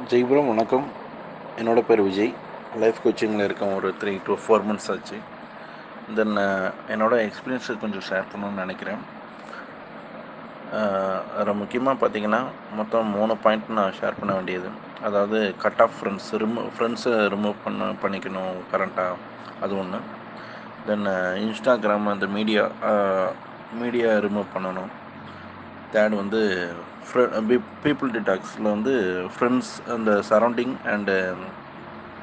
ஜெய்புரம் வணக்கம். என்னோட பேர் விஜய். லைஃப் கோச்சிங்கில் இருக்கேன். ஒரு 3 to 4 மந்த்ஸ் ஆச்சு. தென் என்னோட எக்ஸ்பீரியன்ஸை கொஞ்சம் ஷேர் பண்ணணும்னு நினைக்கிறேன். அதில் முக்கியமாக பார்த்தீங்கன்னா மொத்தம் 3 பாயிண்ட் நான் ஷேர் பண்ண வேண்டியது. அதாவது கட் ஆஃப் ஃப்ரெண்ட்ஸை ரிமூவ் பண்ணிக்கணும் கரண்ட்டாக, அது ஒன்று. தென் இன்ஸ்டாகிராம் அந்த மீடியா ரிமூவ் பண்ணணும். தேர்ட் வந்து பீப்புள் டிடாக்ஸில் வந்து ஃப்ரெண்ட்ஸ் அந்த சரௌண்டிங் அண்டு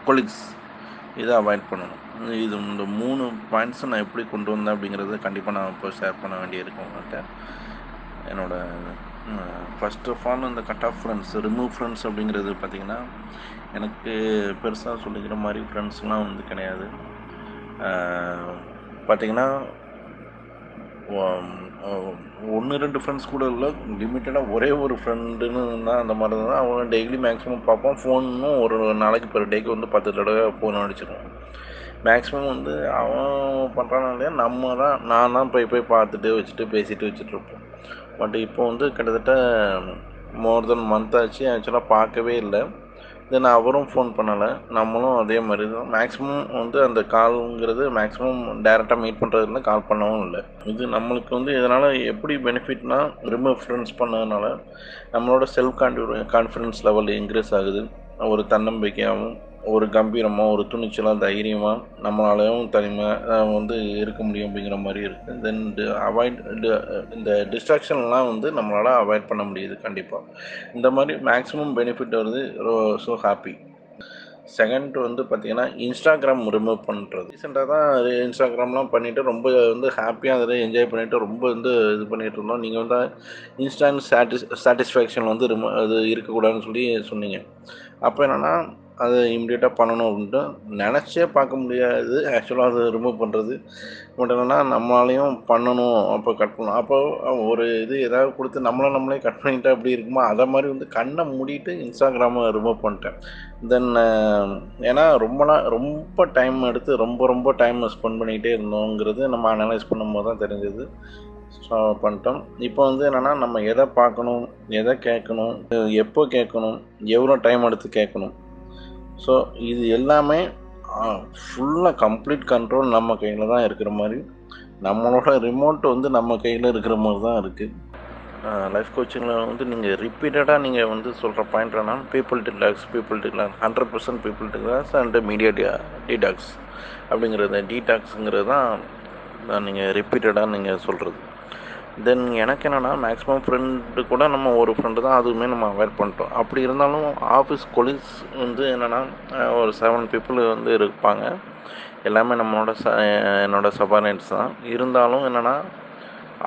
கொலீக்ஸ் இதை அவாய்ட் பண்ணணும். இந்த 3 பாயிண்ட்ஸை நான் எப்படி கொண்டு வந்தேன் அப்படிங்கிறத கண்டிப்பாக நான் இப்போ ஷேர் பண்ண வேண்டியிருக்கும் உங்கள்கிட்ட. ஃபர்ஸ்ட் ஆஃப் ஆல் இந்த கட் ஆஃப் ரிமூவ் ஃப்ரெண்ட்ஸ் அப்படிங்கிறது பார்த்திங்கன்னா, எனக்கு பெருசாக சொல்லிக்கிற மாதிரி ஃப்ரெண்ட்ஸ்லாம் வந்து கிடையாது. பார்த்திங்கன்னா 1-2 ஃப்ரெண்ட்ஸ் கூட இல்லை, லிமிட்டடாக ஒரே ஒரு ஃப்ரெண்டுன்னு தான். அந்த மாதிரி தான் அவன் டெய்லி மேக்ஸிமம் பார்ப்போம். ஃபோன்னும் ஒரு நாளைக்கு பெர் டேக்கு வந்து 10 தடவை ஃபோன் அடிச்சிடுவோம். மேக்ஸிமம் வந்து அவன் பண்ணுறானா இல்லையா, நான் தான் போய் பார்த்துட்டு வச்சுட்டு பேசிட்டு வச்சுட்ருப்போம். பட் இப்போ வந்து கிட்டத்தட்ட மோர் தென் மந்த் ஆச்சு ஆக்சுவலாக பார்க்கவே இல்லை. தென் அவரும் ஃபோன் பண்ணலை, நம்மளும் அதே மாதிரி தான். மேக்ஸிமம் வந்து அந்த கால்ங்கிறது மேக்ஸிமம் டைரெக்டாக மீட் பண்ணுறதுல கால் பண்ணவும் இல்லை. இது நம்மளுக்கு வந்து இதனால் எப்படி பெனிஃபிட்னா, ரிமூவ் ஃப்ரெண்ட்ஸ் பண்ணதுனால நம்மளோட செல்ஃப் கான்ஃபிடன்ஸ் லெவல் இன்க்ரீஸ் ஆகுது. ஒரு தன்னம்பிக்கையாகவும், ஒரு கம்பீரமாக, ஒரு துணிச்சலாக, தைரியமாக நம்மளாலையும் வந்து இருக்க முடியும் அப்படிங்கிற மாதிரி இருக்குது. தென் இந்த டிஸ்ட்ராக்ஷன்லாம் வந்து நம்மளால் அவாய்ட் பண்ண முடியுது கண்டிப்பாக. இந்த மாதிரி மேக்ஸிமம் பெனிஃபிட் வருது. So happy. செகண்ட் வந்து பார்த்திங்கன்னா, இன்ஸ்டாகிராம் ரிமூவ் பண்ணுறது. ரீசெண்டாக தான் இன்ஸ்டாகிராம்லாம் பண்ணிவிட்டு ரொம்ப வந்து ஹாப்பியாக அதில் என்ஜாய் பண்ணிவிட்டு ரொம்ப வந்து இது பண்ணிகிட்டு இருந்தோம். நீங்கள் வந்து இன்ஸ்டான்ட் சாட்டிஸ்ஃபேக்ஷன் வந்து அது இருக்கக்கூடாதுன்னு சொல்லி சொன்னீங்க. அப்போ என்னென்னா, அதை இம்மிடியேட்டாக பண்ணணும் அப்படின்ட்டு நினச்சே பார்க்க முடியாது ஆக்சுவலாக அதை ரிமூவ் பண்ணுறது. பட் என்னென்னா நம்மளாலையும் பண்ணணும். அப்போ கட் பண்ணணும். அப்போ ஒரு ஏதாவது கொடுத்து நம்மளே கட் பண்ணிட்டா எப்படி இருக்குமோ அதை மாதிரி வந்து கண்ணை மூடிட்டு இன்ஸ்டாகிராமை ரிமூவ் பண்ணிட்டேன். தென் ஏன்னா ரொம்ப டைம் எடுத்து ரொம்ப டைம் ஸ்பெண்ட் பண்ணிக்கிட்டே இருந்தோங்கிறது நம்ம அனலைஸ் பண்ணும்போது தான் தெரிஞ்சது. ஸோ பண்ணிட்டோம். இப்போ வந்து என்னென்னா, நம்ம எதை பார்க்கணும், எதை கேட்கணும், எப்போ கேட்கணும், எவ்வளோ டைம் எடுத்து கேட்கணும். ஸோ இது எல்லாமே ஃபுல்லாக கம்ப்ளீட் கண்ட்ரோல் நம்ம கையில் தான் இருக்கிற மாதிரி, நம்மளோட ரிமோட் வந்து நம்ம கையில் இருக்கிற மாதிரி தான் இருக்குது. லைஃப் கோச்சிங்கில் வந்து நீங்கள் ரிப்பீட்டடாக நீங்கள் வந்து சொல்கிற பாயிண்ட் என்னன்னா, people detox 100% people detox and media detox அப்படிங்கிறது. டீடாக்ஸுங்கிறது தான் நீங்கள் ரிப்பீட்டடாக நீங்கள் சொல்கிறது. தென் எனக்கு என்னென்னா, மேக்ஸிமம் ஃப்ரெண்டு கூட நம்ம ஒரு ஃப்ரெண்டு தான், அதுவுமே நம்ம அவாய்ட் பண்ணிட்டோம். அப்படி இருந்தாலும் ஆஃபீஸ் கொலீக்ஸ் வந்து என்னென்னா, ஒரு 7 பீப்புள் வந்து இருப்பாங்க. எல்லாமே என்னோட சபார்டினேட்ஸ் தான். இருந்தாலும் என்னென்னா,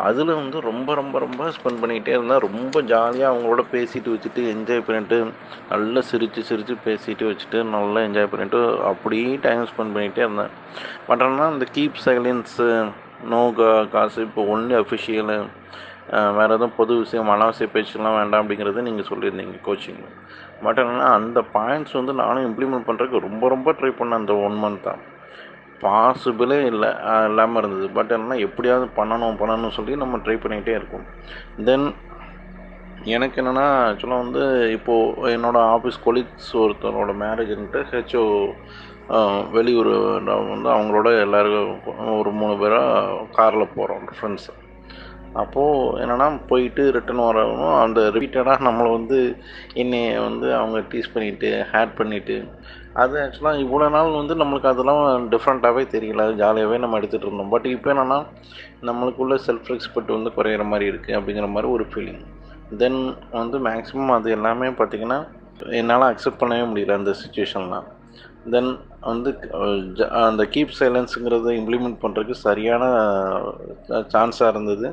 அதில் வந்து ரொம்ப ஸ்பெண்ட் பண்ணிக்கிட்டே இருந்தால் ரொம்ப ஜாலியாக அவங்களோட பேசிட்டு வச்சுட்டு என்ஜாய் பண்ணிவிட்டு நல்லா சிரித்து பேசிட்டு வச்சுட்டு நல்லா என்ஜாய் பண்ணிவிட்டு அப்படியே டைம் ஸ்பெண்ட் பண்ணிகிட்டே இருந்தேன். பட் ஆனால் இந்த கீப் சைலன்ஸு, நோ காசு, இப்போ ஒன்லி அஃபிஷியலு, வேறு எதுவும் பொது விஷயம் அனாவசிய பேச்சுலாம் வேண்டாம் அப்படிங்கிறது நீங்கள் சொல்லியிருந்தீங்க கோச்சிங். பட் என்னென்னா, அந்த பாயிண்ட்ஸ் வந்து நானும் இம்ப்ளிமெண்ட் பண்ணுறதுக்கு ரொம்ப ட்ரை பண்ணேன். அந்த 1 மந்த் தான் பாசிபிளே இல்லாமல் இருந்தது. பட் என்னென்னா, எப்படியாவது பண்ணணும்னு சொல்லி நம்ம ட்ரை பண்ணிக்கிட்டே இருக்கோம். தென் எனக்கு என்னென்னா, ஆக்சுவலாக வந்து இப்போது என்னோடய ஆஃபீஸ் கொலீக்ஸ் ஒருத்தரோட மேரேஜ்ன்ட்டு ஹெச்ஓ வெளியூர் வந்து அவங்களோட எல்லோரும் ஒரு 3 பேராக காரில் போகிறோம் ஃப்ரெண்ட்ஸு. அப்போது என்னென்னா, போயிட்டு ரிட்டன் வரணும். அந்த ரிப்பீட்டடாக நம்மளை வந்து என்னையை வந்து அவங்க டீஸ் பண்ணிவிட்டு ஹேட் பண்ணிவிட்டு, அது ஆக்சுவலாக இவ்வளோ நாள் வந்து நம்மளுக்கு அதெல்லாம் டிஃப்ரெண்ட்டாகவே தெரியல. அது ஜாலியாகவே நம்ம எடுத்துகிட்டு இருந்தோம். பட் இப்போ என்னென்னா, நம்மளுக்குள்ள செல்ஃப் ரெஸ்பெக்ட் வந்து குறையிற மாதிரி இருக்குது அப்படிங்கிற மாதிரி ஒரு ஃபீலிங். தென் வந்து மேக்ஸிமம் அது எல்லாமே பார்த்திங்கன்னா, என்னால் அக்செப்ட் பண்ணவே முடியல அந்த சுச்சுவேஷன்லாம். தென் வந்து அந்த கீப் சைலன்ஸுங்கிறத இம்ப்ளிமெண்ட் பண்ணுறதுக்கு சரியான சான்ஸாக இருந்தது.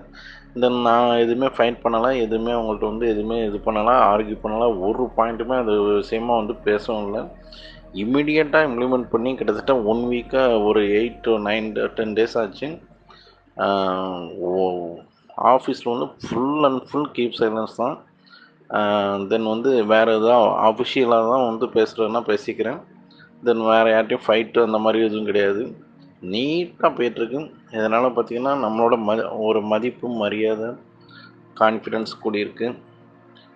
தென் நான் எதுவுமே ஃபைட் பண்ணலை, எதுவுமே அவங்கள்ட்ட வந்து எதுவுமே இது பண்ணலை, ஆர்கியூ பண்ணலை, ஒரு பாயிண்ட்டுமே அது விஷயமாக வந்து பேசவும் இல்லை. இம்மிடியேட்டாக இம்ப்ளிமெண்ட் பண்ணி கிட்டத்தட்ட 1 வீக்காக ஒரு 8 to 9 10 டேஸ் ஆச்சு. ஆஃபீஸில் வந்து full and full keep silence தான். தென் வந்து வேறு எதாவது அஃபிஷியலாக தான் வந்து பேசுகிறதுனா பேசிக்கிறேன். தென் வேறு யார்ட்டையும் ஃபைட்டு அந்த மாதிரி எதுவும் கிடையாது. நீட்டாக போயிட்டுருக்கு. இதனால் பார்த்திங்கன்னா, நம்மளோட ஒரு மதிப்பு, மரியாதை, கான்ஃபிடென்ஸ் கூடியிருக்கு.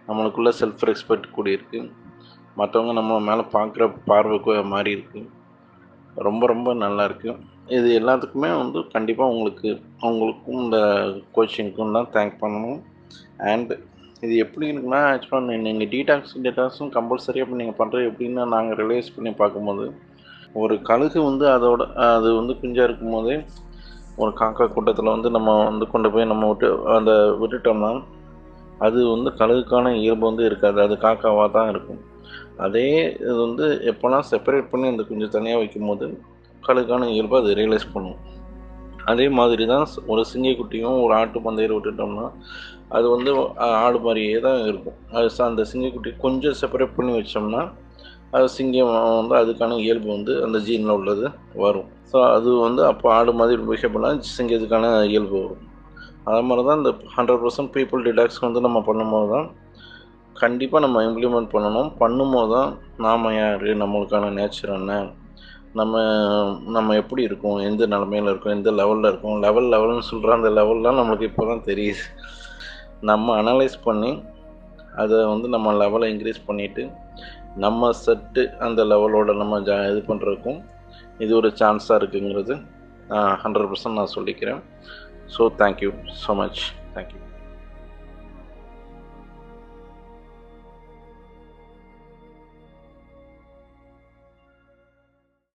நம்மளுக்குள்ள செல்ஃப் ரெஸ்பெக்ட் கூடியிருக்கு. மற்றவங்க நம்ம மேலே பார்க்குற பார்வைக்கு மாறி இருக்குது. ரொம்ப ரொம்ப நல்லாயிருக்கு. இது எல்லாத்துக்குமே வந்து கண்டிப்பாக உங்களுக்கும் இந்த கோச்சிங்க்கும் தான் தேங்க் பண்ணணும். அண்ட் இது எப்படி இருக்குன்னா, ஆக்சுவலாக நீங்கள் டீடாக்ஸும் கம்பல்சரியாக இப்போ நீங்கள் பண்ணுறது எப்படின்னா, நாங்கள் ரியலைஸ் பண்ணி பார்க்கும்போது, ஒரு கழுகு வந்து அது வந்து குஞ்சாக இருக்கும்போதே ஒரு காக்கா கூட்டத்தில் வந்து நம்ம வந்து கொண்டு போய் நம்ம விட்டுட்டோம்னா, அது வந்து கழுகுக்கான இயல்பு வந்து இருக்காது. அது காக்காவாக தான் இருக்கும். அதே இது வந்து எப்போலாம் செப்பரேட் பண்ணி அந்த குஞ்சு தனியாக வைக்கும்போது, கழுகுக்கான இயல்பை அது ரியலைஸ் பண்ணும். அதே மாதிரி தான் ஒரு சிங்கக்குட்டியும் ஒரு ஆட்டு மந்தையில் விட்டுட்டோம்னா, அது வந்து ஆடு மாதிரியே தான் இருக்கும். அந்த சிங்கக்குட்டி கொஞ்சம் செப்பரேட் பண்ணி வச்சோம்னா, அது சிங்கம் வந்து அதுக்கான இயல்பு வந்து அந்த ஜீனில் உள்ளது வரும். ஸோ அது வந்து அப்போ ஆடு மாதிரி பிஹேவ் பண்ணால் சிங்கத்துக்கான இயல்பு வரும். அதே மாதிரி தான் இந்த 100% பீப்புள் டிடாக்ஸ் வந்து நம்ம பண்ணும்போது தான் கண்டிப்பாக நம்ம இம்ப்ளிமெண்ட் பண்ணணும். பண்ணும்போது தான் நாம் யார், நம்மளுக்கான நேச்சர் என்ன, நம்ம நம்ம எப்படி இருக்கோம், எந்த நிலமையில் இருக்கோம், எந்த லெவலில் இருக்கோம், லெவல்னு சொல்கிற அந்த லெவல்லாம் நம்மளுக்கு இப்போ தான் தெரியுது. நம்ம அனலைஸ் பண்ணி அதை வந்து நம்ம லெவலை இன்க்ரீஸ் பண்ணிவிட்டு நம்ம செட்டு அந்த லெவலோட நம்ம இது பண்ணுறதுக்கும் இது ஒரு சான்ஸாக இருக்குங்கிறது 100% நான் சொல்லிக்கிறேன். So thank you so much. Thank you.